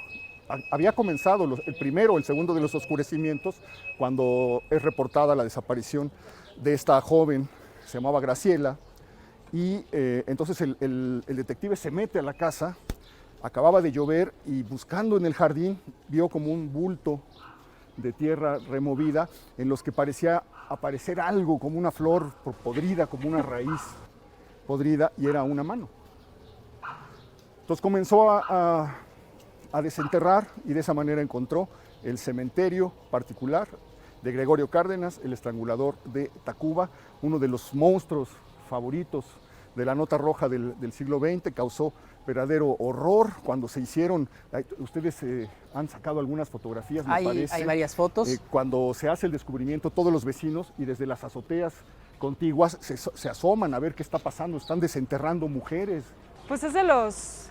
había comenzado el primero o el segundo de los oscurecimientos, cuando es reportada la desaparición de esta joven, se llamaba Graciela, y entonces el detective se mete a la casa, acababa de llover, y buscando en el jardín vio como un bulto de tierra removida en los que parecía aparecer algo, como una flor podrida, como una raíz podrida, y era una mano. Entonces comenzó a desenterrar, y de esa manera encontró el cementerio particular de Gregorio Cárdenas, el estrangulador de Tacuba, uno de los monstruos favoritos de la nota roja del siglo XX. Causó verdadero horror cuando se hicieron. Ustedes han sacado algunas fotografías, me parece. Hay varias fotos. Cuando se hace el descubrimiento, todos los vecinos, y desde las azoteas contiguas se asoman a ver qué está pasando. Están desenterrando mujeres. Pues es de los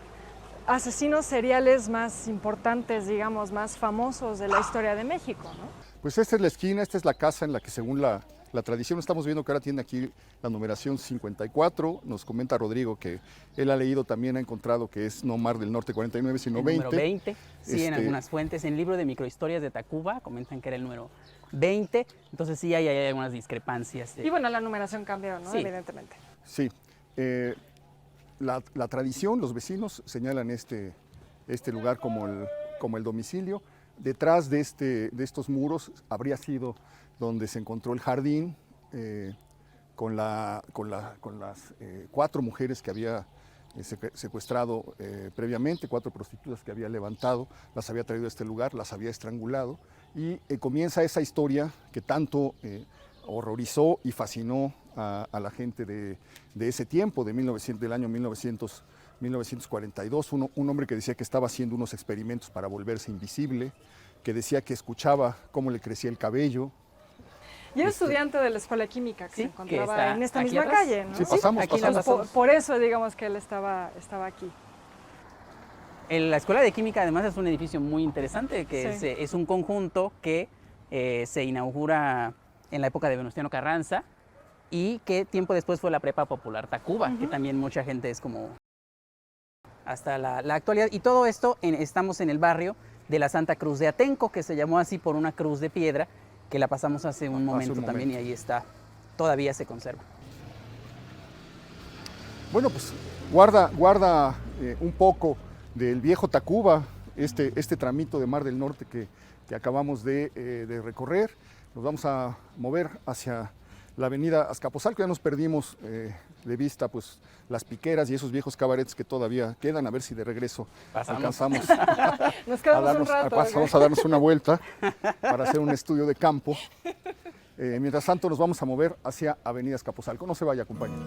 asesinos seriales más importantes, digamos, más famosos de la historia de México, ¿no? Pues esta es la esquina, esta es la casa en la que, según la tradición, estamos viendo que ahora tiene aquí la numeración 54. Nos comenta Rodrigo que él ha leído, también ha encontrado que es no Mar del Norte 49, sino el 20. Número 20, sí, en algunas fuentes. En el libro de microhistorias de Tacuba comentan que era el número 20, entonces sí hay algunas discrepancias. Y bueno, la numeración cambió, ¿no? Sí. Evidentemente. Sí. La tradición, los vecinos señalan este lugar como el domicilio. Detrás de estos muros habría sido donde se encontró el jardín, con las 4 mujeres que había secuestrado previamente, 4 prostitutas que había levantado, las había traído a este lugar, las había estrangulado, y comienza esa historia que tanto horrorizó y fascinó a la gente de ese tiempo, del año 1942, un hombre que decía que estaba haciendo unos experimentos para volverse invisible, que decía que escuchaba cómo le crecía el cabello. Y era estudiante de la Escuela de Química que se encontraba en esta misma atrás. calle, ¿no? Sí, pasamos. Por eso, digamos, que él estaba aquí. La Escuela de Química, además, es un edificio muy interesante, que Sí. es un conjunto que se inaugura en la época de Venustiano Carranza, y que tiempo después fue la Prepa Popular Tacuba, que también mucha gente es como hasta la actualidad. Y todo esto estamos en el barrio de la Santa Cruz de Atenco, que se llamó así por una cruz de piedra que la pasamos hace un momento también, y ahí está, todavía se conserva. Bueno, pues guarda un poco del viejo Tacuba, este tramito de Mar del Norte que acabamos de recorrer. Nos vamos a mover hacia la avenida Azcapotzalco. Ya nos perdimos de vista pues las piqueras y esos viejos cabarets que todavía quedan. A ver si de regreso alcanzamos Nos quedamos un rato. vamos a darnos una vuelta para hacer un estudio de campo. Mientras tanto nos vamos a mover hacia avenida Azcapotzalco. No se vaya, compañero.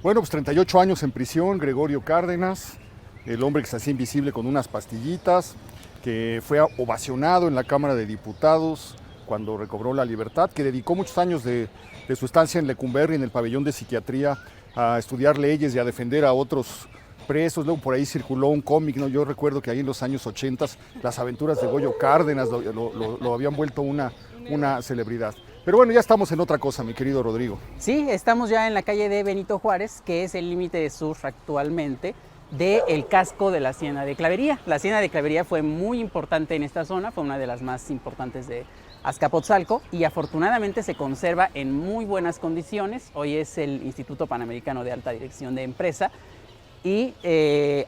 Bueno, pues 38 años en prisión, Gregorio Cárdenas, el hombre que se hacía invisible con unas pastillitas, que fue ovacionado en la Cámara de Diputados cuando recobró la libertad, que dedicó muchos años de su estancia en Lecumberri, en el pabellón de psiquiatría, a estudiar leyes y a defender a otros expresos, luego por ahí circuló un cómic, ¿no? Yo recuerdo que ahí en los años 80 las aventuras de Goyo Cárdenas lo habían vuelto una celebridad. Pero bueno, ya estamos en otra cosa, mi querido Rodrigo. Sí, estamos ya en la calle de Benito Juárez, que es el límite sur actualmente del casco de la Hacienda de Clavería. La Hacienda de Clavería fue muy importante en esta zona, fue una de las más importantes de Azcapotzalco y afortunadamente se conserva en muy buenas condiciones. Hoy es el Instituto Panamericano de Alta Dirección de Empresa y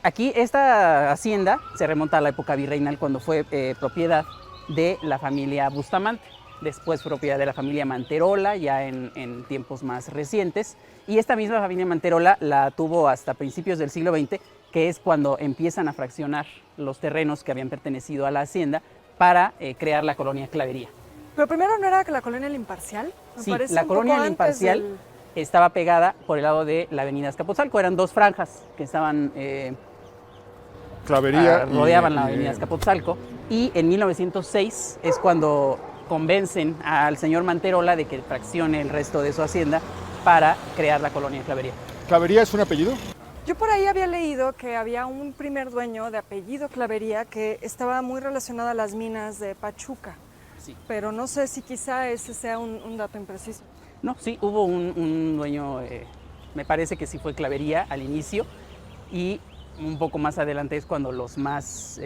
aquí esta hacienda se remonta a la época virreinal cuando fue propiedad de la familia Bustamante. Después propiedad de la familia Manterola, ya en tiempos más recientes. Y esta misma familia Manterola la tuvo hasta principios del siglo XX, que es cuando empiezan a fraccionar los terrenos que habían pertenecido a la hacienda para crear la colonia Clavería. Pero primero no era la colonia El Imparcial. Sí, la colonia El Imparcial estaba pegada por el lado de la avenida Azcapotzalco. Eran dos franjas que estaban Clavería rodeaban la avenida Azcapotzalco. Y en 1906 es cuando convencen al señor Manterola de que fraccione el resto de su hacienda para crear la colonia Clavería. ¿Clavería es un apellido? Yo por ahí había leído que había un primer dueño de apellido Clavería que estaba muy relacionado a las minas de Pachuca. Sí. Pero no sé si quizá ese sea un dato impreciso. No, sí, hubo un dueño, me parece que sí fue Clavería al inicio y un poco más adelante es cuando los más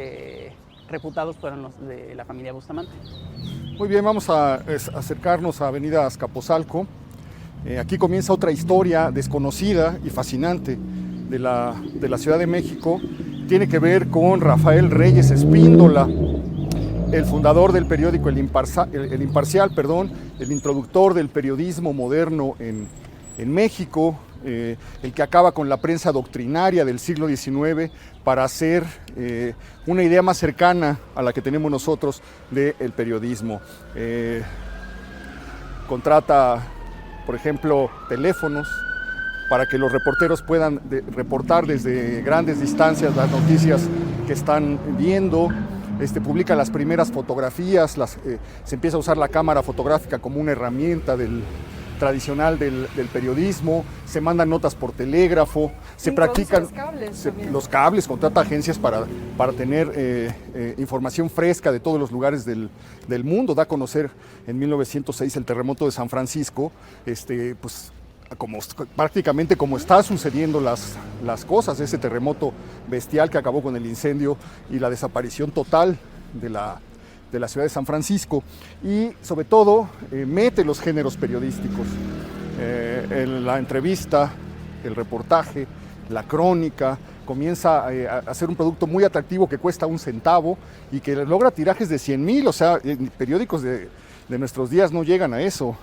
reputados fueron los de la familia Bustamante. Muy bien, vamos a acercarnos a Avenida Azcapotzalco. Aquí comienza otra historia desconocida y fascinante de la Ciudad de México. Tiene que ver con Rafael Reyes Espíndola, el fundador del periódico El Imparcial, el introductor del periodismo moderno en México, el que acaba con la prensa doctrinaria del siglo XIX para hacer una idea más cercana a la que tenemos nosotros del periodismo. Contrata, por ejemplo, teléfonos para que los reporteros puedan reportar desde grandes distancias las noticias que están viendo. Publica las primeras fotografías, se empieza a usar la cámara fotográfica como una herramienta tradicional del periodismo, se mandan notas por telégrafo, se practican los cables, contrata agencias para tener información fresca de todos los lugares del mundo. Da a conocer en 1906 el terremoto de San Francisco, pues prácticamente como está sucediendo las cosas, ese terremoto bestial que acabó con el incendio y la desaparición total de la ciudad de San Francisco, y sobre todo mete los géneros periodísticos, la entrevista, el reportaje, la crónica. Comienza a hacer un producto muy atractivo que cuesta 1 centavo y que logra tirajes de 100,000, o sea, periódicos de nuestros días no llegan a eso.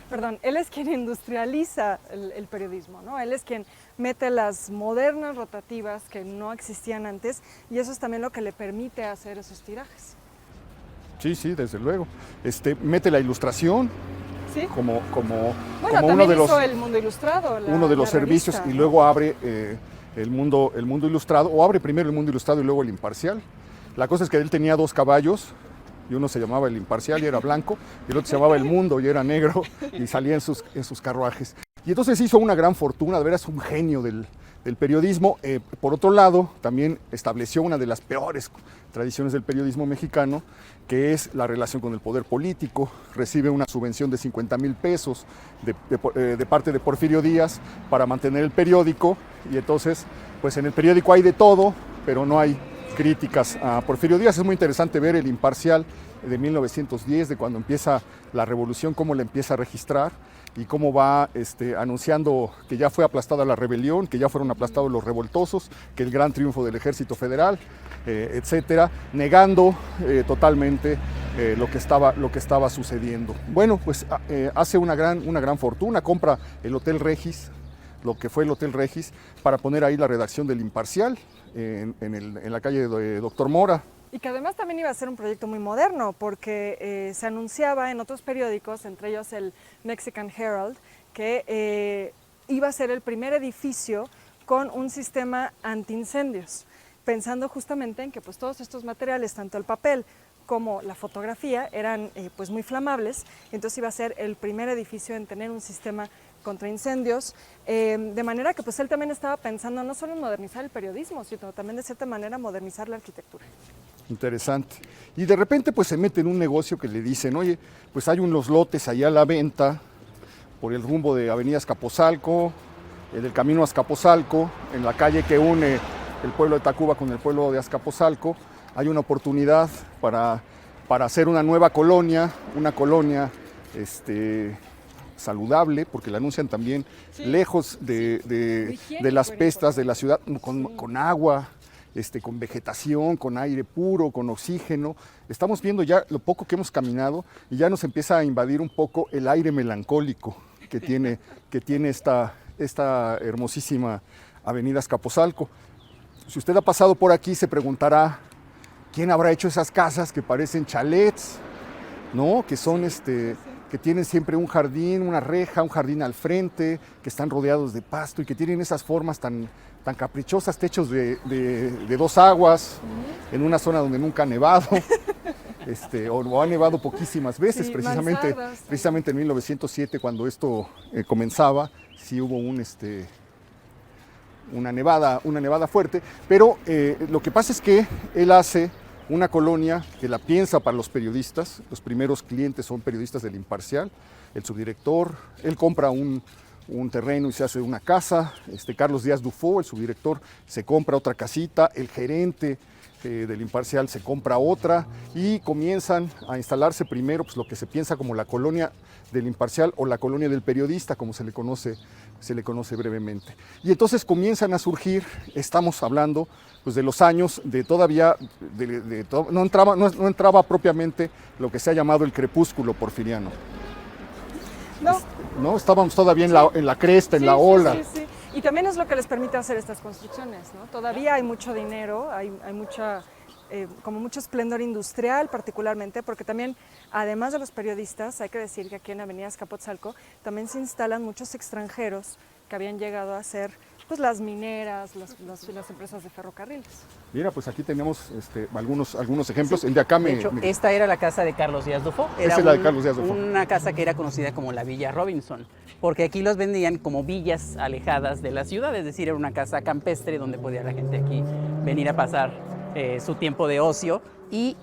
Bueno, él es quien industrializa el periodismo, ¿no? Él es quien mete las modernas rotativas que no existían antes y eso es también lo que le permite hacer esos tirajes. Sí, desde luego. Mete la ilustración, ¿sí? como uno de los El Mundo Ilustrado, uno de los servicios, revista, y luego abre el mundo Ilustrado, o abre primero el Mundo Ilustrado y luego el Imparcial. La cosa es que él tenía 2 caballos. Y uno se llamaba El Imparcial y era blanco, y el otro se llamaba El Mundo y era negro, y salía en sus carruajes. Y entonces hizo una gran fortuna, de veras un genio del periodismo. Por otro lado, también estableció una de las peores tradiciones del periodismo mexicano, que es la relación con el poder político. Recibe una subvención de 50,000 pesos de parte de Porfirio Díaz para mantener el periódico, y entonces, pues en el periódico hay de todo, pero no hay críticas a Porfirio Díaz. Es muy interesante ver El Imparcial de 1910, de cuando empieza la revolución, cómo la empieza a registrar y cómo va anunciando que ya fue aplastada la rebelión, que ya fueron aplastados los revoltosos, que el gran triunfo del Ejército Federal, etcétera, negando totalmente lo que estaba sucediendo. Bueno, pues hace una gran fortuna, compra el Hotel Regis, lo que fue el Hotel Regis, para poner ahí la redacción del Imparcial en la calle de Doctor Mora. Y que además también iba a ser un proyecto muy moderno, porque se anunciaba en otros periódicos, entre ellos el Mexican Herald, que iba a ser el primer edificio con un sistema antiincendios, pensando justamente en que pues, todos estos materiales, tanto el papel como la fotografía, eran pues muy flamables, entonces iba a ser el primer edificio en tener un sistema contra incendios, de manera que pues él también estaba pensando no solo en modernizar el periodismo, sino también de cierta manera modernizar la arquitectura. Interesante. Y de repente pues se mete en un negocio que le dicen, oye, pues hay unos lotes allá a la venta por el rumbo de Avenida Azcapotzalco, del camino a Azcapotzalco, en la calle que une el pueblo de Tacuba con el pueblo de Azcapotzalco. Hay una oportunidad para hacer una nueva colonia, saludable, porque la anuncian también lejos de las pestas de la ciudad, con agua, con vegetación, con aire puro, con oxígeno. Estamos viendo ya lo poco que hemos caminado y ya nos empieza a invadir un poco el aire melancólico que tiene esta hermosísima avenida Azcapotzalco. Si usted ha pasado por aquí se preguntará quién habrá hecho esas casas que parecen chalets, ¿no? Que son que tienen siempre un jardín, una reja, un jardín al frente, que están rodeados de pasto y que tienen esas formas tan caprichosas, techos de 2 aguas, en una zona donde nunca ha nevado, o ha nevado poquísimas veces, Sí, precisamente en 1907, cuando esto comenzaba, sí hubo una nevada fuerte, pero lo que pasa es que él hace una colonia que la piensa para los periodistas. Los primeros clientes son periodistas del Imparcial, el subdirector, él compra un terreno y se hace una casa, Carlos Díaz Dufo, el subdirector, se compra otra casita, el gerente del Imparcial se compra otra y comienzan a instalarse primero pues, lo que se piensa como la colonia del Imparcial o la colonia del periodista, como se le conoce brevemente. Y entonces comienzan a surgir, estamos hablando pues, de los años de todavía, no entraba propiamente lo que se ha llamado el crepúsculo porfiriano. No, estábamos todavía en la cresta, en la ola. Sí. Y también es lo que les permite hacer estas construcciones, ¿no? Todavía hay mucho dinero, hay mucha, como mucho esplendor industrial particularmente, porque también, además de los periodistas, hay que decir que aquí en Avenida Azcapotzalco también se instalan muchos extranjeros que habían llegado a hacer pues, las mineras, las empresas de ferrocarriles. Mira, pues aquí tenemos algunos ejemplos. Sí. El de acá de hecho, esta era la casa de Carlos Díaz Dufo. Esa es la de Carlos Díaz Dufo. Una casa que era conocida como la Villa Robinson, porque aquí los vendían como villas alejadas de la ciudad, es decir, era una casa campestre donde podía la gente aquí venir a pasar su tiempo de ocio. Y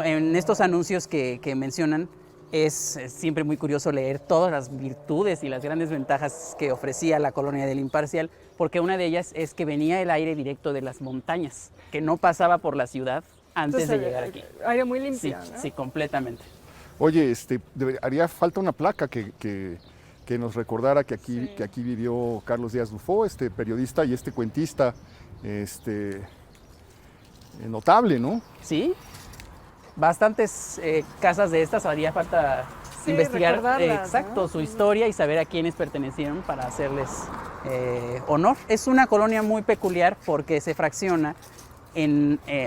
en estos anuncios que mencionan, es siempre muy curioso leer todas las virtudes y las grandes ventajas que ofrecía la colonia del Imparcial, porque una de ellas es que venía el aire directo de las montañas, que no pasaba por la ciudad antes Entonces, de llegar aquí. Aire muy limpio, Sí, ¿no? sí, completamente. Oye, haría falta una placa que nos recordara que aquí vivió Carlos Díaz Dufo, periodista y cuentista notable, ¿no? Sí, bastantes casas de estas, haría falta investigar exacto, ¿no? su historia y saber a quiénes pertenecieron para hacerles honor. Es una colonia muy peculiar porque se fracciona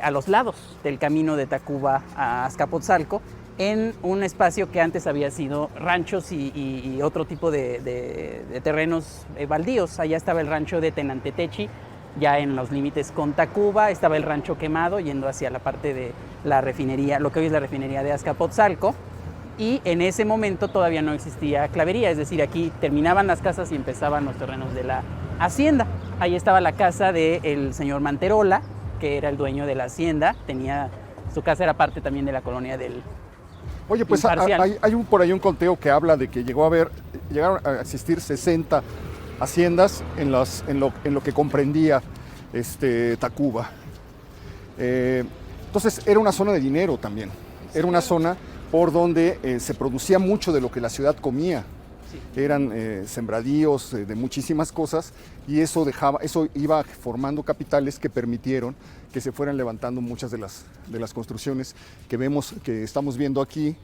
a los lados del camino de Tacuba a Azcapotzalco en un espacio que antes había sido ranchos y otro tipo de terrenos baldíos. Allá estaba el rancho de Tenantetechi, ya en los límites con Tacuba, estaba el rancho Quemado yendo hacia la parte de la refinería, lo que hoy es la refinería de Azcapotzalco, y en ese momento todavía no existía clavería, es decir, aquí terminaban las casas y empezaban los terrenos de la hacienda. Ahí estaba la casa del señor Manterola, que era el dueño de la hacienda, su casa era parte también de la colonia del Oye, pues hay por ahí un conteo que habla de que llegaron a existir 60 haciendas en lo que comprendía Tacuba. Entonces era una zona de dinero también, era una zona por donde se producía mucho de lo que la ciudad comía. Eran sembradíos de muchísimas cosas y eso iba formando capitales que permitieron que se fueran levantando muchas de las construcciones que estamos viendo aquí,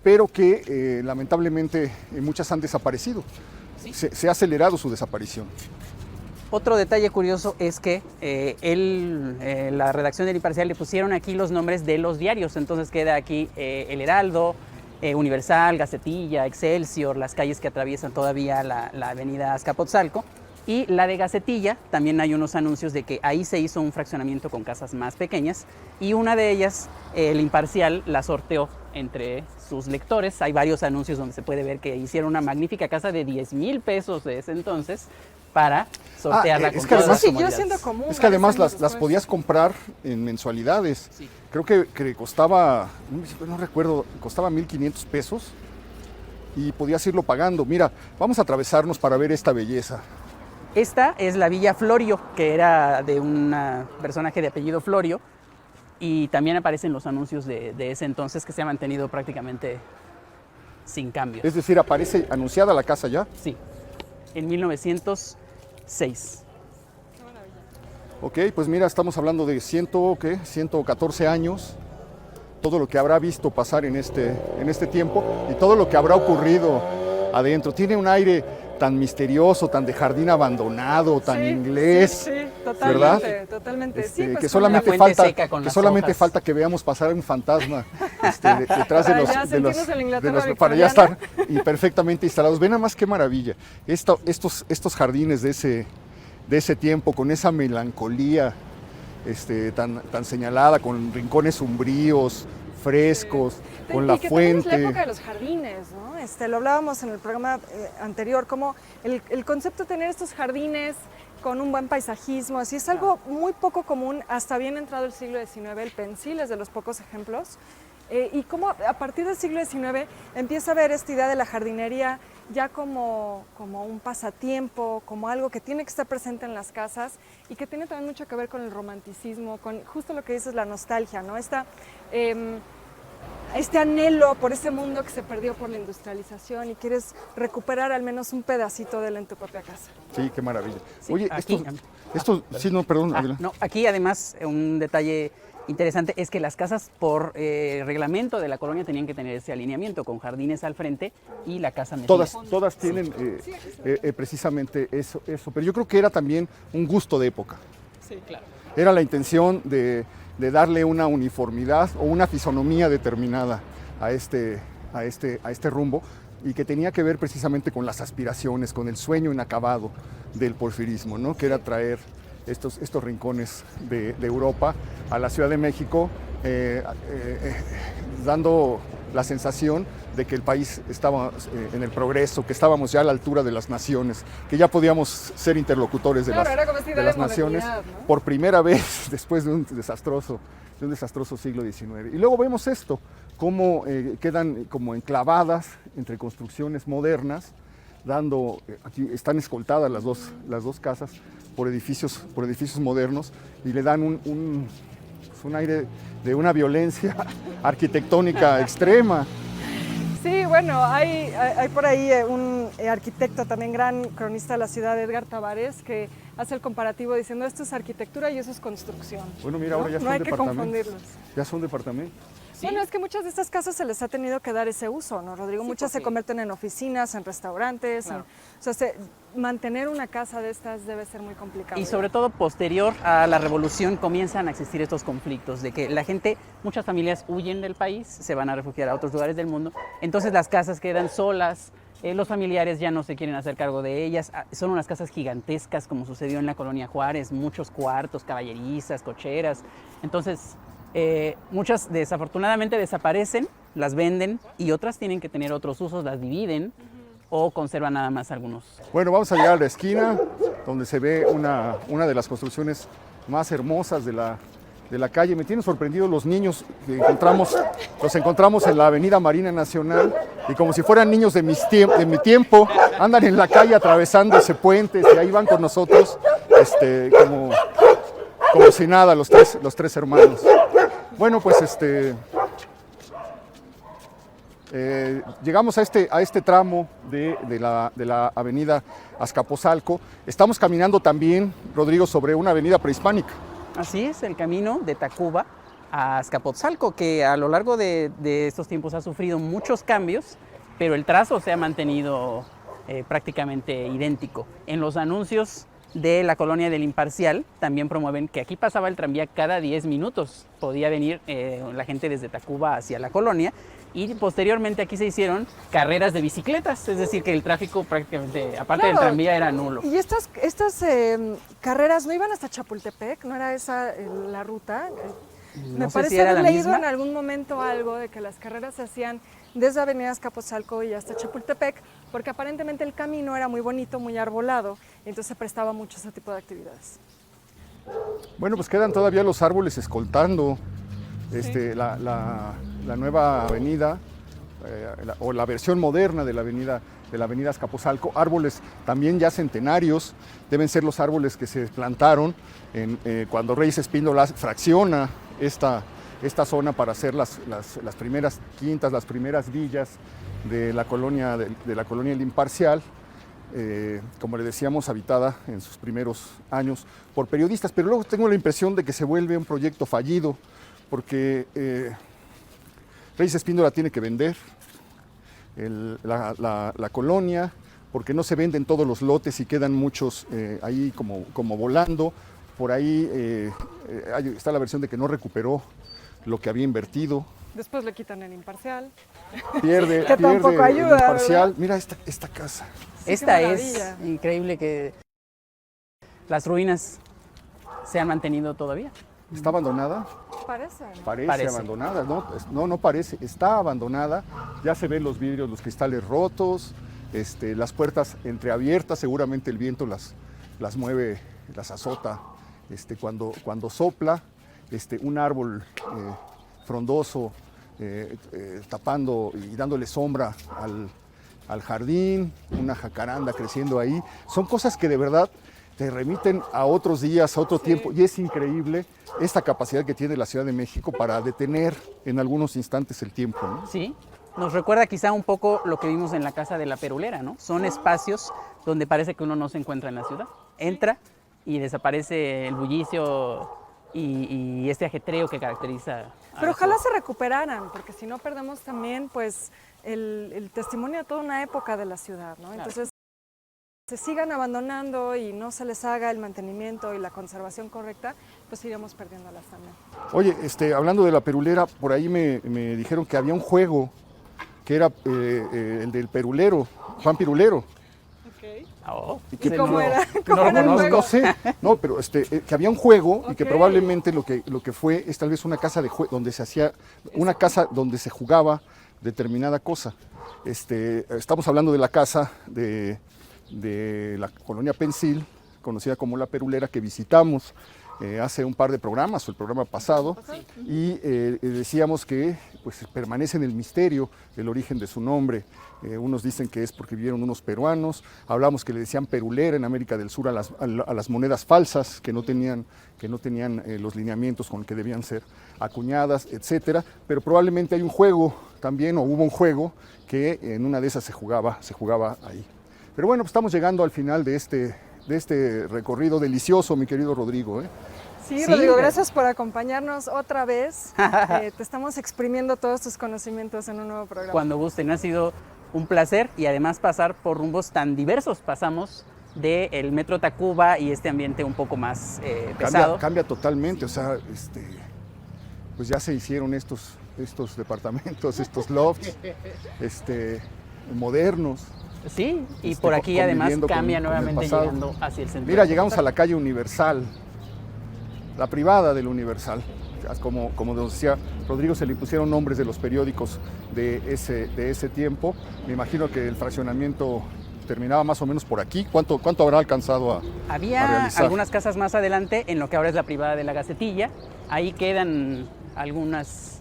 pero que lamentablemente muchas han desaparecido. Se ha acelerado su desaparición. Otro detalle curioso es que la redacción del Imparcial le pusieron aquí los nombres de los diarios, entonces queda aquí El Heraldo, Universal, Gacetilla, Excelsior, las calles que atraviesan todavía la avenida Azcapotzalco. Y la de Gacetilla, también hay unos anuncios de que ahí se hizo un fraccionamiento con casas más pequeñas y una de ellas, el Imparcial, la sorteó entre sus lectores. Hay varios anuncios donde se puede ver que hicieron una magnífica casa de 10,000 pesos de ese entonces para sortearla con es que todas además las siguió comodidades. siendo común. Es que además varios las años después. podías comprar en mensualidades. Sí. Creo que costaba, no recuerdo, costaba 1,500 pesos y podías irlo pagando. Mira, vamos a atravesarnos para ver esta belleza. Esta es la Villa Florio, que era de un personaje de apellido Florio, y también aparecen los anuncios de ese entonces, que se ha mantenido prácticamente sin cambios. Es decir, aparece anunciada la casa ya. Sí, en 1906. Ok, pues mira, estamos hablando de 114 años, todo lo que habrá visto pasar en este tiempo y todo lo que habrá ocurrido adentro. Tiene un aire tan misterioso, tan de jardín abandonado, tan Sí, inglés, sí, totalmente, ¿verdad? totalmente. Sí, Que pues, con solamente la fuente falta seca con que las solamente hojas. falta que veamos pasar un fantasma detrás Para ya sentirnos en la Inglaterra para ya estar victoriana. y perfectamente instalados. Ven nada más qué maravilla. Estos jardines de ese tiempo, con esa melancolía tan señalada, con rincones umbríos, frescos, con la y que también es la fuente. época de los jardines, ¿no? Lo hablábamos en el programa anterior, como el concepto de tener estos jardines con un buen paisajismo, así es algo muy poco común, hasta bien entrado el siglo XIX, el pensil es de los pocos ejemplos, y cómo a partir del siglo XIX empieza a ver esta idea de la jardinería ya como un pasatiempo, como algo que tiene que estar presente en las casas y que tiene también mucho que ver con el romanticismo, con justo lo que dices, la nostalgia, ¿no? Este anhelo por ese mundo que se perdió por la industrialización y quieres recuperar al menos un pedacito de él en tu propia casa. Sí, qué maravilla. Sí, Oye, aquí- sí, no, perdón. adelante. No, aquí además un detalle interesante es que las casas por reglamento de la colonia tenían que tener ese alineamiento con jardines al frente y la casa metida. Todas tienen precisamente eso, pero yo creo que era también un gusto de época. Sí, claro. Era la intención de darle una uniformidad o una fisonomía determinada a este rumbo y que tenía que ver precisamente con las aspiraciones, con el sueño inacabado del porfirismo, ¿no? Que era traer estos rincones de Europa a la Ciudad de México, dando la sensación de que el país estaba en el progreso, que estábamos ya a la altura de las naciones, que ya podíamos ser interlocutores de Claro, era como esta idea las de naciones modernidad, ¿no? por primera vez después de un desastroso siglo XIX. Y luego vemos esto, cómo quedan como enclavadas entre construcciones modernas, aquí están escoltadas las dos casas por edificios modernos y le dan un aire de una violencia arquitectónica extrema. Sí, bueno, hay por ahí un arquitecto también gran cronista de la ciudad, Edgar Tavares, que hace el comparativo diciendo esto es arquitectura y eso es construcción. Bueno, mira, ahora ya no son hay que departamentos. confundirlos. Ya son departamentos. Sí. Bueno, es que muchas de estas casas se les ha tenido que dar ese uso, ¿no, Rodrigo? Sí, Muchas se porque- convierten en oficinas, en restaurantes. Claro. O sea, mantener una casa de estas debe ser muy complicado. Y sobre todo posterior a la revolución comienzan a existir estos conflictos de que la gente, muchas familias huyen del país, se van a refugiar a otros lugares del mundo, entonces las casas quedan solas, los familiares ya no se quieren hacer cargo de ellas, son unas casas gigantescas como sucedió en la colonia Juárez, muchos cuartos, caballerizas, cocheras, entonces muchas desafortunadamente desaparecen, las venden y otras tienen que tener otros usos, las dividen o conservan nada más algunos. Bueno, vamos a llegar a la esquina donde se ve una de las construcciones más hermosas de la calle. Me tienen sorprendido los niños que los encontramos en la Avenida Marina Nacional y como si fueran niños de mi tiempo, andan en la calle atravesándose puentes y ahí van con nosotros como si nada los tres hermanos. Bueno, pues llegamos a este tramo de la avenida Azcapotzalco. Estamos caminando también, Rodrigo, sobre una avenida prehispánica. Así es, el camino de Tacuba a Azcapotzalco, que a lo largo de estos tiempos ha sufrido muchos cambios, pero el trazo se ha mantenido prácticamente idéntico. En los anuncios de la colonia del Imparcial también promueven que aquí pasaba el tranvía cada 10 minutos. Podía venir la gente desde Tacuba hacia la colonia y posteriormente aquí se hicieron carreras de bicicletas, es decir, que el tráfico prácticamente, aparte del Claro. tranvía, era nulo. Y estas carreras no iban hasta Chapultepec, no era esa la ruta. Me No sé parece si era haber la leído misma. en algún momento algo de que las carreras se hacían desde Avenida Azcapotzalco y hasta Chapultepec, porque aparentemente el camino era muy bonito, muy arbolado, y entonces se prestaba mucho a ese tipo de actividades. Bueno, pues quedan todavía los árboles escoltando Sí. la nueva avenida, o la versión moderna de la avenida Azcapotzalco. Árboles también ya centenarios, deben ser los árboles que se plantaron cuando Reyes Espíndola fracciona esta zona para hacer las primeras quintas, las primeras villas de la colonia El Imparcial. Como le decíamos, habitada en sus primeros años por periodistas, pero luego tengo la impresión de que se vuelve un proyecto fallido, porque Reyes Espíndola tiene que vender la colonia, porque no se venden todos los lotes y quedan muchos ahí como volando. Por ahí está la versión de que no recuperó lo que había invertido. Después le quitan el Imparcial. Pierde Que tampoco el ayuda, Imparcial. ¿verdad? Mira esta casa. Sí, Esta qué es maravilla. increíble que las ruinas se han mantenido todavía. ¿Está abandonada? Parece, ¿no? Parece abandonada, no parece, está abandonada. Ya se ven los vidrios, los cristales rotos, las puertas entreabiertas, seguramente el viento las mueve, las azota cuando sopla. Un árbol frondoso tapando y dándole sombra al jardín, una jacaranda creciendo ahí. Son cosas que de verdad te remiten a otros días, a otro tiempo, y es increíble esta capacidad que tiene la Ciudad de México para detener en algunos instantes el tiempo, ¿no? Sí, nos recuerda quizá un poco lo que vimos en la Casa de la Perulera, ¿no? Son espacios donde parece que uno no se encuentra en la ciudad. Entra y desaparece el bullicio y este ajetreo que caracteriza a Pero la ojalá ciudad. se recuperaran, porque si no perdemos también pues el testimonio de toda una época de la ciudad, ¿no? Entonces, se sigan abandonando y no se les haga el mantenimiento y la conservación correcta, pues iremos perdiéndolas también. Oye, hablando de la Perulera, por ahí me dijeron que había un juego que era el del Perulero, Juan Pirulero. Oh, ¿Y cómo era? No ¿Cómo lo era el conozco. juego? No sé, no, pero que había un juego y que Ok. probablemente lo que fue es tal vez una casa donde se hacía, una casa donde se jugaba determinada cosa. Estamos hablando de la casa de la colonia Pensil, conocida como La Perulera, que visitamos hace un par de programas, o el programa pasado, y decíamos que pues, permanece en el misterio el origen de su nombre. Unos dicen que es porque vivieron unos peruanos, hablamos que le decían perulera en América del Sur a las monedas falsas que no tenían los lineamientos con que debían ser acuñadas, etcétera, pero probablemente hay un juego también, o hubo un juego que en una de esas se jugaba ahí. Pero bueno, pues estamos llegando al final de este recorrido delicioso, mi querido Rodrigo, ¿eh? Sí, Sí, Rodrigo, de- gracias por acompañarnos otra vez. Te estamos exprimiendo todos tus conocimientos en un nuevo programa. Cuando gusten, ha sido un placer y además pasar por rumbos tan diversos. Pasamos del Metro Tacuba y este ambiente un poco más pesado. Cambia totalmente, o sea, pues ya se hicieron estos departamentos, estos lofts, modernos. Sí, y por aquí además conviviendo cambia con el nuevamente pasado. llegando hacia el centro. Mira, llegamos a la calle Universal, la privada del Universal. Como nos decía Rodrigo, se le impusieron nombres de los periódicos de ese tiempo. Me imagino que el fraccionamiento terminaba más o menos por aquí. ¿Cuánto habrá alcanzado a Había realizar? algunas casas más adelante en lo que ahora es la privada de la Gacetilla. Ahí quedan algunas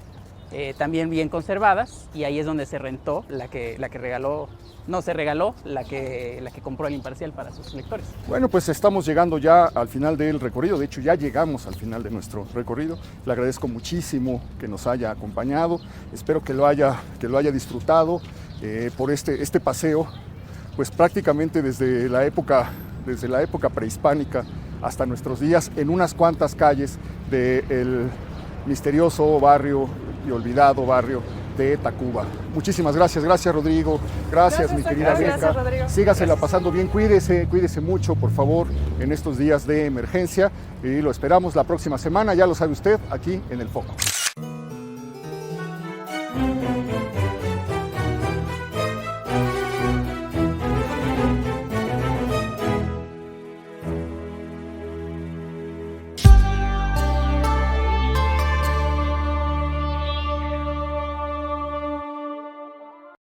también bien conservadas y ahí es donde se rentó la que regaló, no se regaló, la que compró el Imparcial para sus lectores. Bueno, pues estamos llegando ya al final del recorrido. De hecho, ya llegamos al final de nuestro recorrido. Le agradezco muchísimo que nos haya acompañado. Espero que lo haya disfrutado por este paseo, pues prácticamente desde la época prehispánica hasta nuestros días, en unas cuantas calles del misterioso barrio y olvidado barrio de Tacuba. Muchísimas gracias, Rodrigo, gracias mi querida Gracias, Beca. Rodrigo. Sígasela pasando bien, cuídese mucho, por favor, en estos días de emergencia y lo esperamos la próxima semana, ya lo sabe usted, aquí en El Foco.